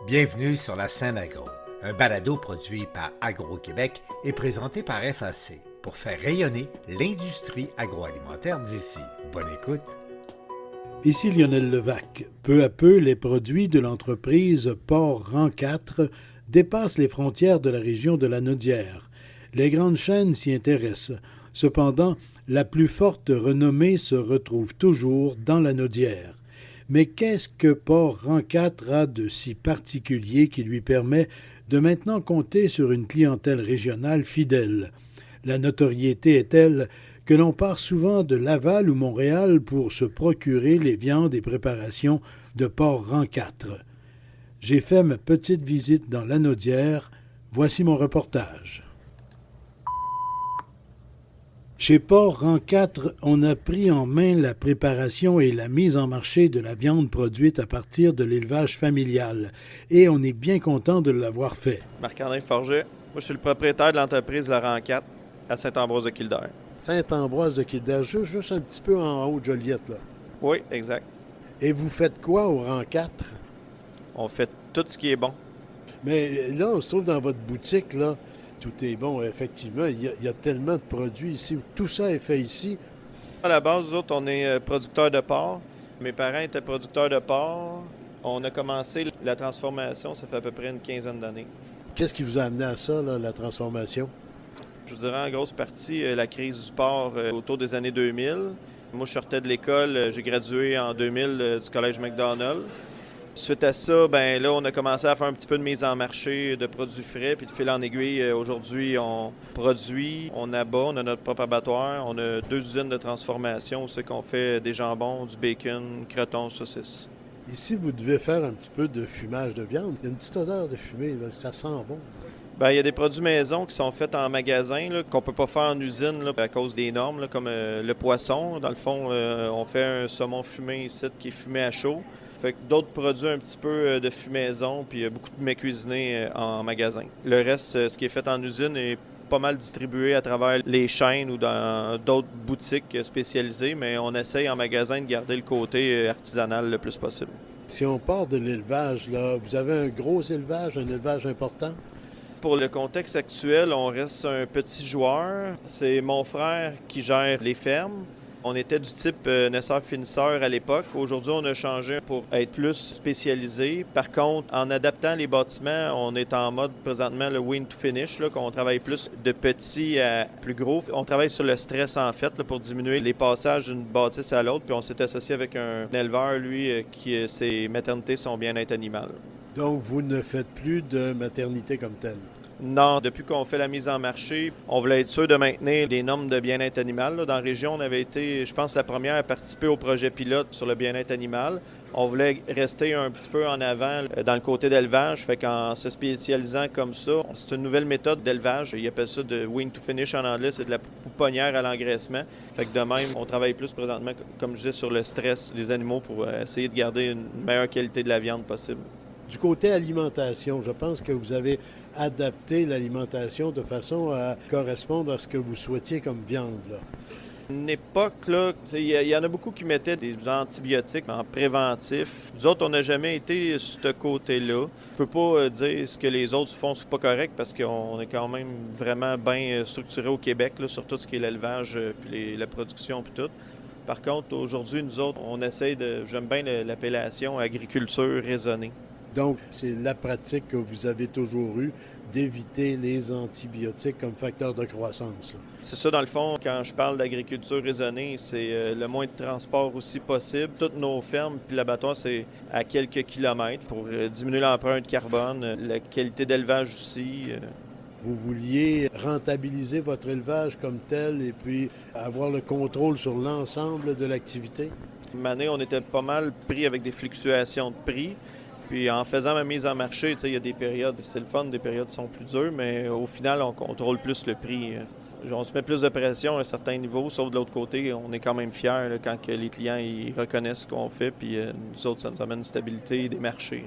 Bienvenue sur la scène agro, un balado produit par Agro-Québec et présenté par FAC pour faire rayonner l'industrie agroalimentaire d'ici. Bonne écoute. Ici Lionel Levac. Peu à peu, les produits de l'entreprise Port Rang 4 dépassent les frontières de la région de la Naudière. Les grandes chaînes s'y intéressent. Cependant, la plus forte renommée se retrouve toujours dans la Naudière. Mais qu'est-ce que Port Rang 4 a de si particulier qui lui permet de maintenant compter sur une clientèle régionale fidèle? La notoriété est telle que l'on part souvent de Laval ou Montréal pour se procurer les viandes et préparations de Port Rang 4. J'ai fait ma petite visite dans la Naudière. Voici mon reportage. Chez Port Rang 4, on a pris en main la préparation et la mise en marché de la viande produite à partir de l'élevage familial. Et on est bien content de l'avoir fait. Marc-André Forget. Moi, je suis le propriétaire de l'entreprise Le Rang 4 à Saint-Ambroise-de-Kildare. Saint-Ambroise-de-Kildare, juste un petit peu en haut de Joliette, là. Oui, exact. Et vous faites quoi au Rang 4? On fait tout ce qui est bon. Mais là, on se trouve dans votre boutique, là. Tout est bon, effectivement. Il y a tellement de produits ici. Tout ça est fait ici. À la base, nous autres, on est producteurs de porc. Mes parents étaient producteurs de porc. On a commencé la transformation, ça fait à peu près une quinzaine d'années. Qu'est-ce qui vous a amené à ça, là, la transformation? Je vous dirais en grosse partie la crise du porc autour des années 2000. Moi, je sortais de l'école. J'ai gradué en 2000 du Collège McDonald. Suite à ça, ben là, on a commencé à faire un petit peu de mise en marché de produits frais, puis de fil en aiguille, aujourd'hui, on produit, on abat, on a notre propre abattoir, on a 2 usines de transformation où c'est qu'on fait des jambons, du bacon, crotons, saucisses. Ici, vous devez faire un petit peu de fumage de viande. Il y a une petite odeur de fumée, là. Ça sent bon. Ben, il y a des produits maison qui sont faits en magasin, là, qu'on peut pas faire en usine là, à cause des normes, là, comme le poisson. Dans le fond, on fait un saumon fumé ici qui est fumé à chaud. Fait que d'autres produits un petit peu de fumaison, puis beaucoup de mets cuisinés en magasin. Le reste, ce qui est fait en usine, est pas mal distribué à travers les chaînes ou dans d'autres boutiques spécialisées, mais on essaye en magasin de garder le côté artisanal le plus possible. Si on part de l'élevage, là, vous avez un gros élevage, un élevage important? Pour le contexte actuel, on reste un petit joueur. C'est mon frère qui gère les fermes. On était du type naisseur-finisseur à l'époque. Aujourd'hui, on a changé pour être plus spécialisé. Par contre, en adaptant les bâtiments, on est en mode présentement le win to finish, là, qu'on travaille plus de petit à plus gros. On travaille sur le stress en fait là, pour diminuer les passages d'une bâtisse à l'autre. Puis on s'est associé avec un éleveur, lui, qui ses maternités sont bien-être animal. Donc, vous ne faites plus de maternité comme telle? Non, depuis qu'on fait la mise en marché, on voulait être sûr de maintenir les normes de bien-être animal. Là, dans la région, on avait été, je pense, la première à participer au projet pilote sur le bien-être animal. On voulait rester un petit peu en avant dans le côté d'élevage. Fait qu'en se spécialisant comme ça, c'est une nouvelle méthode d'élevage. Ils appellent ça de wing to finish en anglais, c'est de la pouponnière à l'engraissement. Fait que de même, on travaille plus présentement, comme je disais, sur le stress des animaux pour essayer de garder une meilleure qualité de la viande possible. Du côté alimentation, je pense que vous avez adapté l'alimentation de façon à correspondre à ce que vous souhaitiez comme viande, là. Une époque, là, il y en a beaucoup qui mettaient des antibiotiques en préventif. Nous autres, on n'a jamais été sur ce côté-là. Je peux pas dire ce que les autres font, c'est pas correct parce qu'on est quand même vraiment bien structuré au Québec, là, sur tout ce qui est l'élevage, puis la production, puis tout. Par contre, aujourd'hui, nous autres, on essaye de, j'aime bien l'appellation agriculture raisonnée. Donc, c'est la pratique que vous avez toujours eue d'éviter les antibiotiques comme facteur de croissance, là. C'est ça, dans le fond, quand je parle d'agriculture raisonnée, c'est le moins de transport aussi possible. Toutes nos fermes puis l'abattoir, c'est à quelques kilomètres pour diminuer l'empreinte carbone, la qualité d'élevage aussi. Vous vouliez rentabiliser votre élevage comme tel et puis avoir le contrôle sur l'ensemble de l'activité? Une année, on était pas mal pris avec des fluctuations de prix. Puis en faisant ma mise en marché, il y a des périodes, c'est le fun, des périodes qui sont plus dures, mais au final, on contrôle plus le prix. On se met plus de pression à un certain niveau, sauf de l'autre côté, on est quand même fiers là, quand que les clients ils reconnaissent ce qu'on fait, puis nous autres, ça nous amène une stabilité des marchés.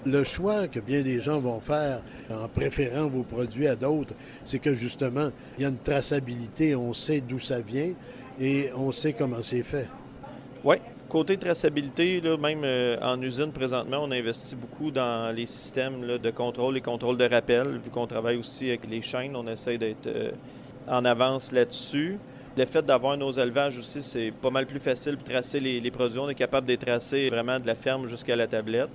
Le choix que bien des gens vont faire en préférant vos produits à d'autres, c'est que justement, il y a une traçabilité, on sait d'où ça vient et on sait comment c'est fait. Oui, Côté traçabilité, là, même en usine présentement, on investit beaucoup dans les systèmes là, de contrôle, les contrôles de rappel. Vu qu'on travaille aussi avec les chaînes, on essaie d'être en avance là-dessus. Le fait d'avoir nos élevages aussi, c'est pas mal plus facile de tracer les produits. On est capable de les tracer vraiment de la ferme jusqu'à la tablette.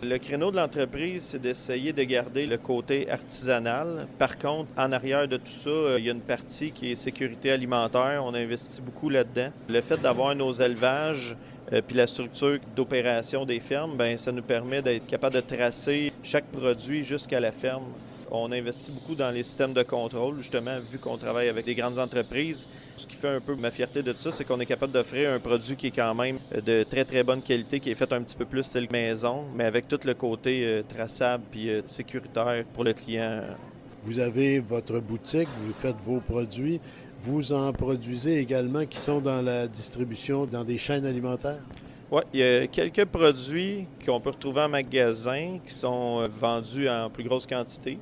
Le créneau de l'entreprise, c'est d'essayer de garder le côté artisanal. Par contre, en arrière de tout ça, il y a une partie qui est sécurité alimentaire. On investit beaucoup là-dedans. Le fait d'avoir nos élevages puis la structure d'opération des fermes, bien, ça nous permet d'être capable de tracer chaque produit jusqu'à la ferme. On investit beaucoup dans les systèmes de contrôle, justement, vu qu'on travaille avec des grandes entreprises. Ce qui fait un peu ma fierté de tout ça, c'est qu'on est capable d'offrir un produit qui est quand même de très, très bonne qualité, qui est fait un petit peu plus style maison, mais avec tout le côté traçable puis sécuritaire pour le client. Vous avez votre boutique, vous faites vos produits. Vous en produisez également qui sont dans la distribution, dans des chaînes alimentaires? Oui, il y a quelques produits qu'on peut retrouver en magasin qui sont vendus en plus grosse quantité.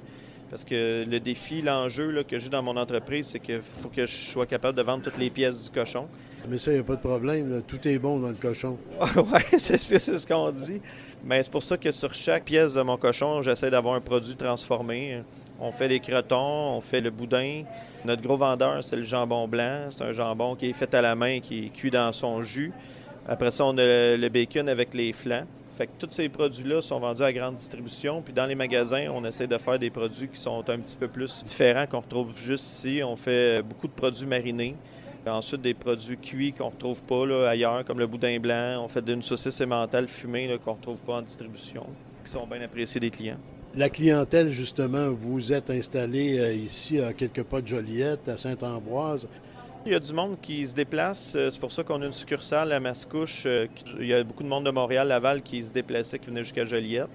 Parce que le défi, l'enjeu là, que j'ai dans mon entreprise, c'est qu'il faut que je sois capable de vendre toutes les pièces du cochon. Mais ça, il n'y a pas de problème. Là. Tout est bon dans le cochon. Oui, c'est ce qu'on dit. Mais c'est pour ça que sur chaque pièce de mon cochon, j'essaie d'avoir un produit transformé. On fait des crotons, on fait le boudin. Notre gros vendeur, c'est le jambon blanc. C'est un jambon qui est fait à la main, qui est cuit dans son jus. Après ça, on a le bacon avec les flancs. Fait que tous ces produits-là sont vendus à grande distribution. Puis dans les magasins, on essaie de faire des produits qui sont un petit peu plus différents qu'on retrouve juste ici. On fait beaucoup de produits marinés. Ensuite, des produits cuits qu'on ne retrouve pas là, ailleurs, comme le boudin blanc. On fait une saucisse emmentale fumée là, qu'on ne retrouve pas en distribution, qui sont bien appréciés des clients. La clientèle, justement, vous êtes installé ici à quelques pas de Joliette, à Saint-Ambroise. Il y a du monde qui se déplace. C'est pour ça qu'on a une succursale à Mascouche. Il y a beaucoup de monde de Montréal, Laval qui se déplaçait, qui venait jusqu'à Joliette.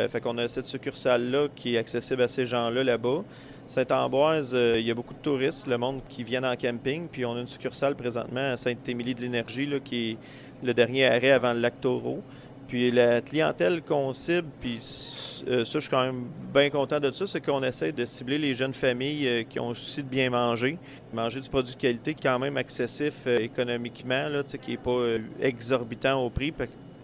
Fait qu'on a cette succursale-là qui est accessible à ces gens-là là-bas. Saint-Ambroise, il y a beaucoup de touristes, le monde qui viennent en camping. Puis on a une succursale présentement à Sainte-Émilie-de-l'Énergie, là, qui est le dernier arrêt avant le lac Taureau. Puis la clientèle qu'on cible, puis ça, je suis quand même bien content de ça, c'est qu'on essaie de cibler les jeunes familles qui ont le souci de bien manger. Manger du produit de qualité qui est quand même accessif économiquement, là, qui n'est pas exorbitant au prix.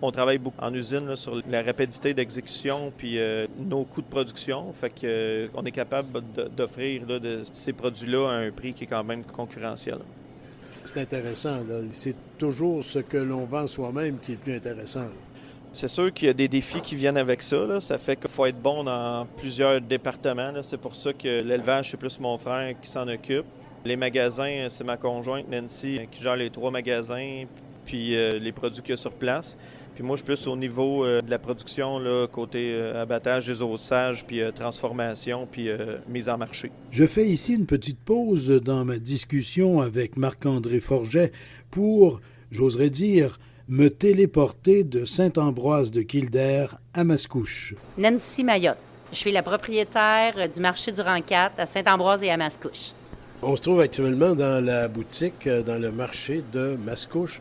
On travaille beaucoup en usine là, sur la rapidité d'exécution puis nos coûts de production. Fait que on est capable d'offrir là, de ces produits-là à un prix qui est quand même concurrentiel. C'est intéressant. Là. C'est toujours ce que l'on vend soi-même qui est le plus intéressant. Là. C'est sûr qu'il y a des défis qui viennent avec ça. Là. Ça fait qu'il faut être bon dans plusieurs départements. Là. C'est pour ça que l'élevage, c'est plus mon frère qui s'en occupe. Les magasins, c'est ma conjointe Nancy qui gère les 3 magasins puis les produits qu'il y a sur place. Puis moi, je suis plus au niveau de la production, là, côté abattage, désosage, puis transformation, puis mise en marché. Je fais ici une petite pause dans ma discussion avec Marc-André Forget pour, j'oserais dire, me téléporter de Saint-Ambroise de Kildare à Mascouche. Nancy Mayotte. Je suis la propriétaire du marché du Rang 4 à Saint-Ambroise et à Mascouche. On se trouve actuellement dans la boutique, dans le marché de Mascouche.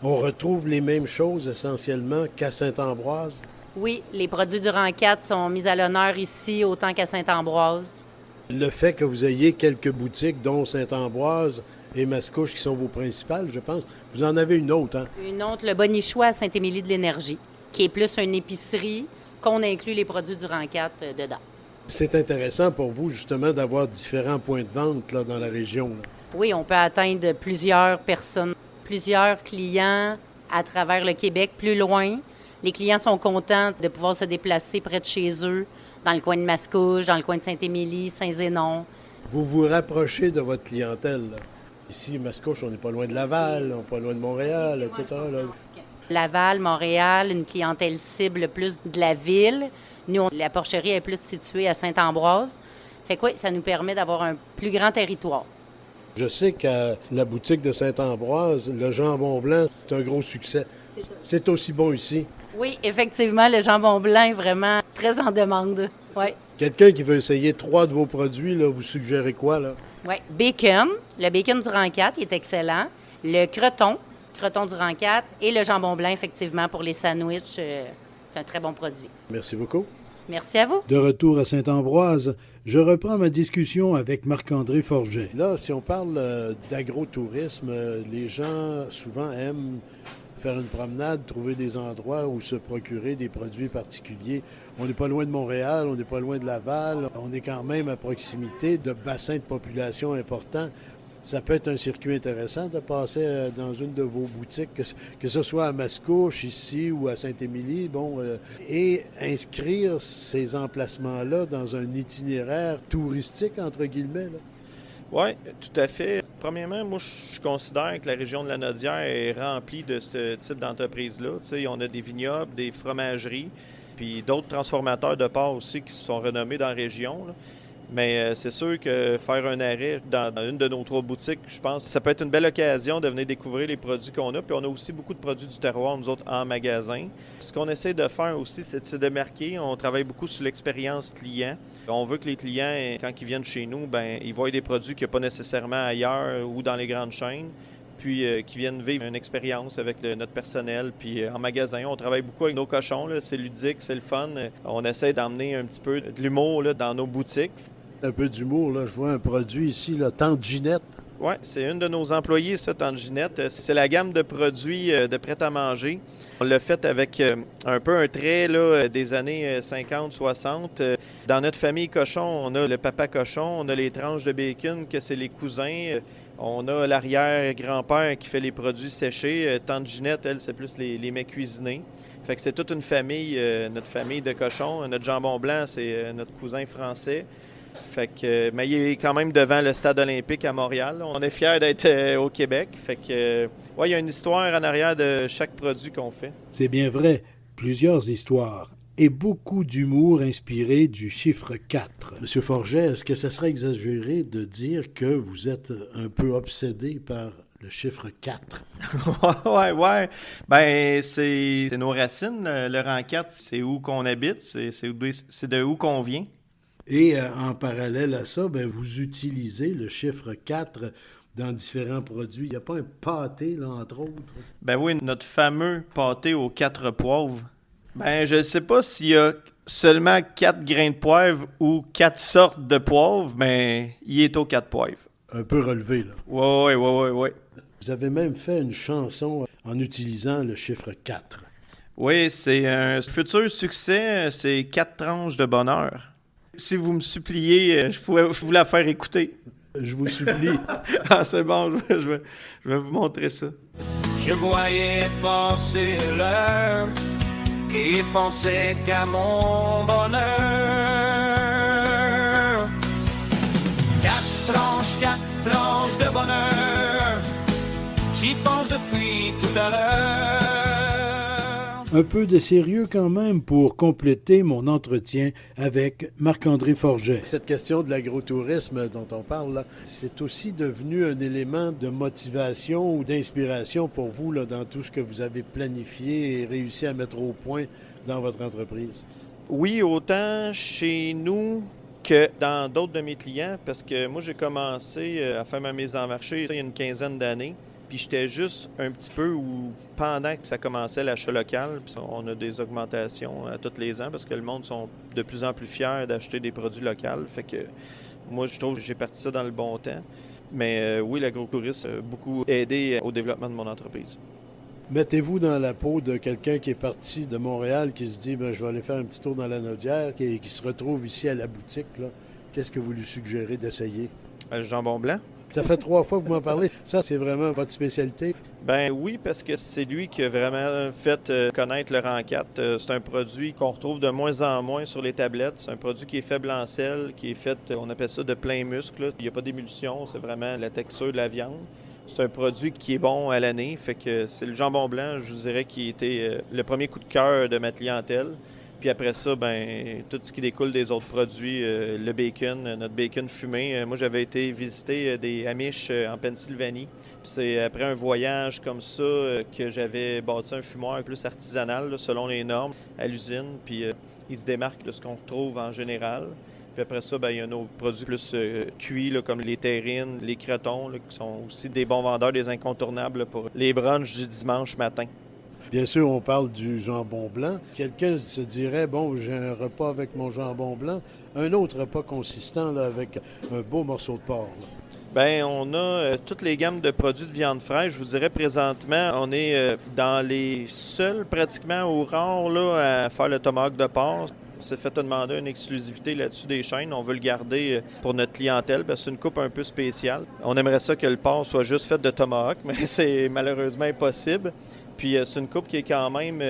On retrouve les mêmes choses essentiellement qu'à Saint-Ambroise. Oui, les produits du Rang 4 sont mis à l'honneur ici autant qu'à Saint-Ambroise. Le fait que vous ayez quelques boutiques, dont Saint-Ambroise et Mascouche, qui sont vos principales, je pense. Vous en avez une autre, hein? Une autre, le Bonichois à Sainte-Émilie-de-l'Énergie, qui est plus une épicerie qu'on inclut les produits du Rang 4 dedans. C'est intéressant pour vous, justement, d'avoir différents points de vente là, dans la région. Là. Oui, on peut atteindre plusieurs personnes, plusieurs clients à travers le Québec, plus loin. Les clients sont contents de pouvoir se déplacer près de chez eux, dans le coin de Mascouche, dans le coin de Sainte-Émilie, Saint-Zénon. Vous vous rapprochez de votre clientèle. Là. Ici, Mascouche, on n'est pas loin de Laval, on n'est pas loin de Montréal, etc. Là. Laval, Montréal, une clientèle cible plus de la ville. Nous, la porcherie est plus située à Saint-Ambroise. Fait que oui, ça nous permet d'avoir un plus grand territoire. Je sais qu'à la boutique de Saint-Ambroise, le jambon blanc, c'est un gros succès. C'est aussi bon ici. Oui, effectivement, le jambon blanc est vraiment très en demande. Oui. Quelqu'un qui veut essayer 3 de vos produits, là, vous suggérez quoi, là? Oui, bacon. Le bacon du Rang 4 est excellent. Le croton du Rang 4 et le jambon blanc, effectivement, pour les sandwichs, c'est un très bon produit. Merci beaucoup. Merci à vous. De retour à Saint-Ambroise, je reprends ma discussion avec Marc-André Forget. Là, si on parle d'agrotourisme, les gens souvent aiment faire une promenade, trouver des endroits où se procurer des produits particuliers. On n'est pas loin de Montréal, on n'est pas loin de Laval, on est quand même à proximité de bassins de population importants. Ça peut être un circuit intéressant de passer dans une de vos boutiques, que ce soit à Mascouche, ici, ou à Sainte-Émilie, et inscrire ces emplacements-là dans un itinéraire touristique, entre guillemets. Oui, tout à fait. Premièrement, moi, je considère que la région de la Nodière est remplie de ce type d'entreprise-là. Tu sais, on a des vignobles, des fromageries, puis d'autres transformateurs de porc aussi qui sont renommés dans la région, là. Mais c'est sûr que faire un arrêt dans une de nos 3 boutiques, je pense que ça peut être une belle occasion de venir découvrir les produits qu'on a. Puis on a aussi beaucoup de produits du terroir, nous autres, en magasin. Ce qu'on essaie de faire aussi, c'est de se démarquer. On travaille beaucoup sur l'expérience client. On veut que les clients, quand ils viennent chez nous, ils voient des produits qu'il n'y a pas nécessairement ailleurs ou dans les grandes chaînes. Puis qui viennent vivre une expérience avec notre personnel. Puis en magasin, on travaille beaucoup avec nos cochons, là. C'est ludique, c'est le fun. On essaie d'emmener un petit peu de l'humour là, dans nos boutiques. Un peu d'humour, là. Je vois un produit ici, là, Tante Ginette. Oui, c'est une de nos employés, ça, Tante Ginette. C'est la gamme de produits de prêt-à-manger. On l'a fait avec un peu un trait là, des années 50-60. Dans notre famille cochon, on a le papa cochon, on a les tranches de bacon, que c'est les cousins. On a l'arrière-grand-père qui fait les produits séchés. Tante Ginette, elle, c'est plus les mets cuisinés. Fait que c'est toute une famille, notre famille de cochons. Notre jambon blanc, c'est notre cousin français. Fait que, mais il est quand même devant le stade olympique à Montréal. On est fiers d'être au Québec. Fait que, il y a une histoire en arrière de chaque produit qu'on fait. C'est bien vrai, plusieurs histoires et beaucoup d'humour inspiré du chiffre 4. Monsieur Forget, est-ce que ça serait exagéré de dire que vous êtes un peu obsédé par le chiffre 4? Ouais. Ben, c'est nos racines. Le rang 4, c'est où qu'on habite, c'est de où qu'on vient. Et en parallèle à ça, vous utilisez le chiffre 4 dans différents produits. Il n'y a pas un pâté, là, entre autres? Ben oui, notre fameux pâté aux 4 poivres. Ben, je ne sais pas s'il y a seulement 4 grains de poivre ou 4 sortes de poivres, mais il est aux 4 poivres. Un peu relevé, là. Ouais. Vous avez même fait une chanson en utilisant le chiffre 4. Oui, c'est un futur succès, c'est 4 tranches de bonheur. Si vous me suppliez, je pourrais vous la faire écouter. Je vous supplie. Ah, c'est bon, je vais vous montrer ça. Je voyais passer l'heure et pensais qu'à mon bonheur. 4 tranches de bonheur, j'y pense depuis tout à l'heure. Un peu de sérieux quand même pour compléter mon entretien avec Marc-André Forget. Cette question de l'agrotourisme dont on parle, là, c'est aussi devenu un élément de motivation ou d'inspiration pour vous là, dans tout ce que vous avez planifié et réussi à mettre au point dans votre entreprise. Oui, autant chez nous que dans d'autres de mes clients, parce que moi, j'ai commencé à faire ma mise en marché il y a une quinzaine d'années. Puis j'étais juste un petit peu où, pendant que ça commençait l'achat local, puis on a des augmentations à tous les ans parce que le monde sont de plus en plus fiers d'acheter des produits locaux. Fait que moi, je trouve que j'ai parti ça dans le bon temps. Mais oui, l'agrotourisme a beaucoup aidé au développement de mon entreprise. Mettez-vous dans la peau de quelqu'un qui est parti de Montréal, qui se dit je vais aller faire un petit tour dans la Nodière, qui se retrouve ici à la boutique. Là. Qu'est-ce que vous lui suggérez d'essayer? Le jambon blanc. Ça fait 3 fois que vous m'en parlez. Ça, c'est vraiment votre spécialité? Ben oui, parce que c'est lui qui a vraiment fait connaître le rang 4. C'est un produit qu'on retrouve de moins en moins sur les tablettes. C'est un produit qui est faible en sel, qui est fait, on appelle ça de plein muscle. Là. Il n'y a pas d'émulsion, c'est vraiment la texture de la viande. C'est un produit qui est bon à l'année, fait que c'est le jambon blanc, je vous dirais, qui a été le premier coup de cœur de ma clientèle. Puis après ça, tout ce qui découle des autres produits, le bacon, notre bacon fumé. Moi, j'avais été visiter des Amish en Pennsylvanie. Puis c'est après un voyage comme ça que j'avais bâti un fumoir plus artisanal, là, selon les normes, à l'usine. Puis il se démarque de ce qu'on retrouve en général. Puis après ça, il y a nos produits plus cuits, là, comme les terrines, les crotons, là, qui sont aussi des bons vendeurs, des incontournables là, pour les brunchs du dimanche matin. Bien sûr, on parle du jambon blanc. Quelqu'un se dirait, j'ai un repas avec mon jambon blanc, un autre repas consistant là, avec un beau morceau de porc. Là. Bien, on a toutes les gammes de produits de viande fraîche. Je vous dirais présentement, on est dans les seuls pratiquement ou rares là, à faire le tomahawk de porc. On s'est fait demander une exclusivité là-dessus des chaînes. On veut le garder pour notre clientèle parce que c'est une coupe un peu spéciale. On aimerait ça que le porc soit juste fait de tomahawk, mais c'est malheureusement impossible. Puis c'est une coupe qui est quand même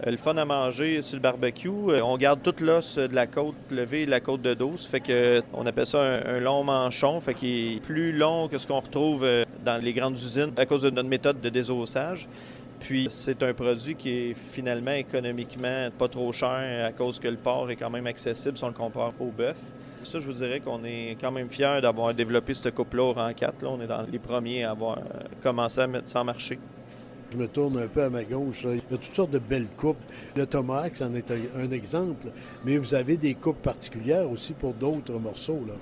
le fun à manger sur le barbecue. On garde toute l'os de la côte levée et de la côte de dos. Ça fait que on appelle ça un long manchon, fait qu'il est plus long que ce qu'on retrouve dans les grandes usines à cause de notre méthode de désossage. Puis c'est un produit qui est finalement économiquement pas trop cher à cause que le porc est quand même accessible si on le compare au bœuf. Ça, je vous dirais qu'on est quand même fiers d'avoir développé cette coupe-là au rang 4. Là, on est dans les premiers à avoir commencé à mettre ça en marché. Je me tourne un peu à ma gauche. Là. Il y a toutes sortes de belles coupes. Le tomahawk, c'en est un exemple, mais vous avez des coupes particulières aussi pour d'autres morceaux, là.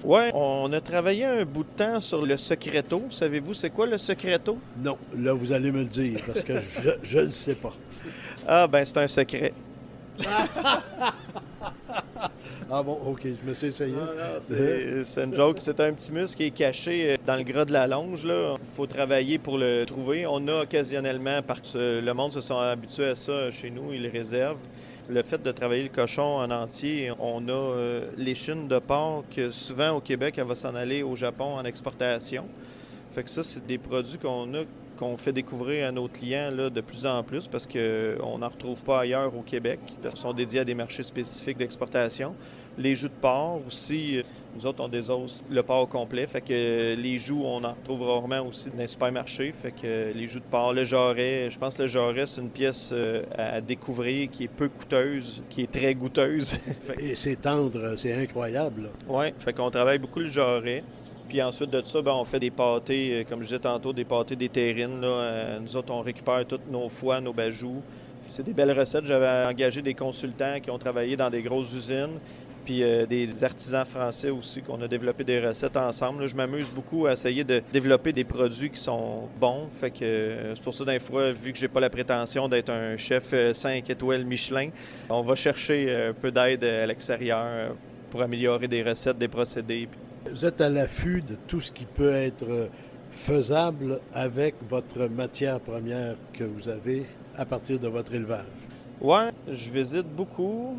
Oui, on a travaillé un bout de temps sur le secreto. Savez-vous c'est quoi le secreto? Non, là, vous allez me le dire, parce que je le sais pas. Ah, ben c'est un secret. Ah bon, OK, je me suis essayé. C'est une joke. C'est un petit muscle qui est caché dans le gras de la longe. Il faut travailler pour le trouver. On a occasionnellement, parce que le monde se sont habitués à ça chez nous, ils le réservent. Le fait de travailler le cochon en entier, on a l'échine de porc que souvent au Québec, elle va s'en aller au Japon en exportation. Fait que ça, c'est des produits qu'on fait découvrir à nos clients là, de plus en plus parce qu'on n'en retrouve pas ailleurs au Québec, parce qu'ils sont dédiés à des marchés spécifiques d'exportation. Les joues de porc aussi, nous autres, on désosse le porc complet, fait que les joues, on en retrouve rarement aussi dans les supermarchés, fait que les joues de porc, le jarret, je pense que le jarret, c'est une pièce à découvrir qui est peu coûteuse, qui est très goûteuse. Et c'est tendre, c'est incroyable. Oui, fait qu'on travaille beaucoup le jarret. Puis ensuite de ça, on fait des pâtés, comme je disais tantôt, des pâtés des terrines. Là. Nous autres, on récupère toutes nos foies, nos bajous. C'est des belles recettes. J'avais engagé des consultants qui ont travaillé dans des grosses usines, puis des artisans français aussi, qu'on a développé des recettes ensemble. Là, je m'amuse beaucoup à essayer de développer des produits qui sont bons. Fait que c'est pour ça, d'un fois, vu que j'ai pas la prétention d'être un chef 5 étoiles Michelin, on va chercher un peu d'aide à l'extérieur pour améliorer des recettes, des procédés. Vous êtes à l'affût de tout ce qui peut être faisable avec votre matière première que vous avez à partir de votre élevage. Oui, je visite beaucoup.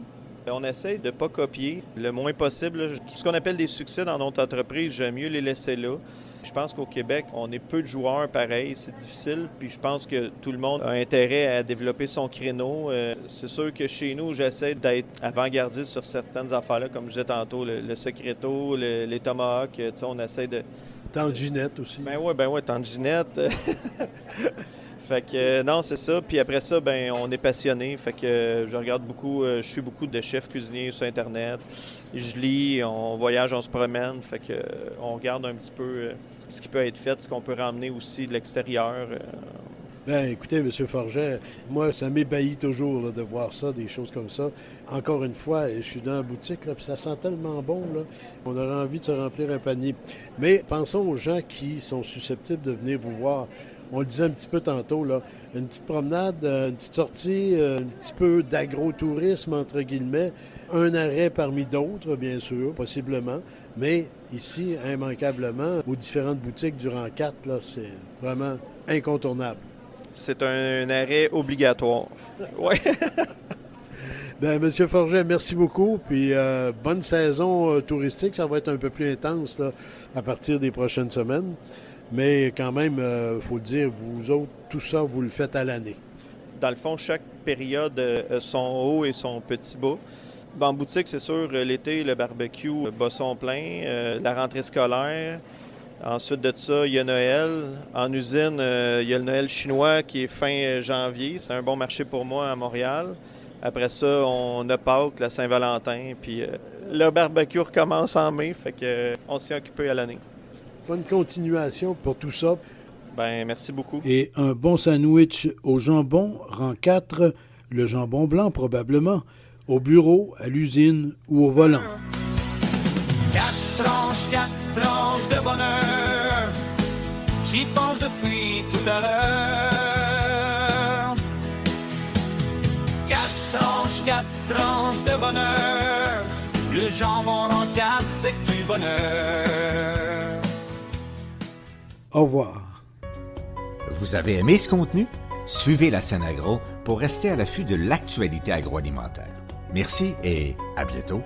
On essaye de ne pas copier le moins possible. Ce qu'on appelle des succès dans notre entreprise, j'aime mieux les laisser là. Je pense qu'au Québec, on est peu de joueurs pareils, c'est difficile. Puis je pense que tout le monde a intérêt à développer son créneau. C'est sûr que chez nous, j'essaie d'être avant-gardiste sur certaines affaires-là, comme je disais tantôt, le secreto, les tomahawks. On essaie de... Tanginette aussi. Ben oui, tanginette. Fait que non, c'est ça. Puis après ça, on est passionné. Fait que je regarde beaucoup, je suis beaucoup de chefs cuisiniers sur Internet. Je lis, on voyage, on se promène. Fait que on regarde un petit peu ce qui peut être fait, ce qu'on peut ramener aussi de l'extérieur. Bien, écoutez, M. Forget, moi, ça m'ébahit toujours là, de voir ça, des choses comme ça. Encore une fois, je suis dans la boutique, là, puis ça sent tellement bon, là, on aurait envie de se remplir un panier. Mais pensons aux gens qui sont susceptibles de venir vous voir. On le disait un petit peu tantôt, là, une petite promenade, une petite sortie, un petit peu d'agro-tourisme, entre guillemets, un arrêt parmi d'autres, bien sûr, possiblement, mais ici, immanquablement, aux différentes boutiques du rang 4, là, c'est vraiment incontournable. C'est un arrêt obligatoire. Oui. Bien, M. Forget, merci beaucoup. Puis bonne saison touristique. Ça va être un peu plus intense là, à partir des prochaines semaines. Mais quand même, il faut le dire, vous autres, tout ça, vous le faites à l'année. Dans le fond, chaque période a son haut et son petit bas. En boutique, c'est sûr, l'été, le barbecue bat son plein, la rentrée scolaire. Ensuite de ça, il y a Noël. En usine, il y a le Noël chinois qui est fin janvier. C'est un bon marché pour moi à Montréal. Après ça, on a Pâques, la Saint-Valentin. Puis le barbecue recommence en mai. Fait que on s'y est occupé à l'année. Bonne continuation pour tout ça. Bien, merci beaucoup. Et un bon sandwich au jambon, rang 4, le jambon blanc probablement, au bureau, à l'usine ou au volant. 4 tranches de bonheur, j'y pense depuis tout à l'heure. 4 tranches de bonheur, le jambon en 4, c'est du bonheur. Au revoir. Vous avez aimé ce contenu? Suivez la scène agro pour rester à l'affût de l'actualité agroalimentaire. Merci et à bientôt.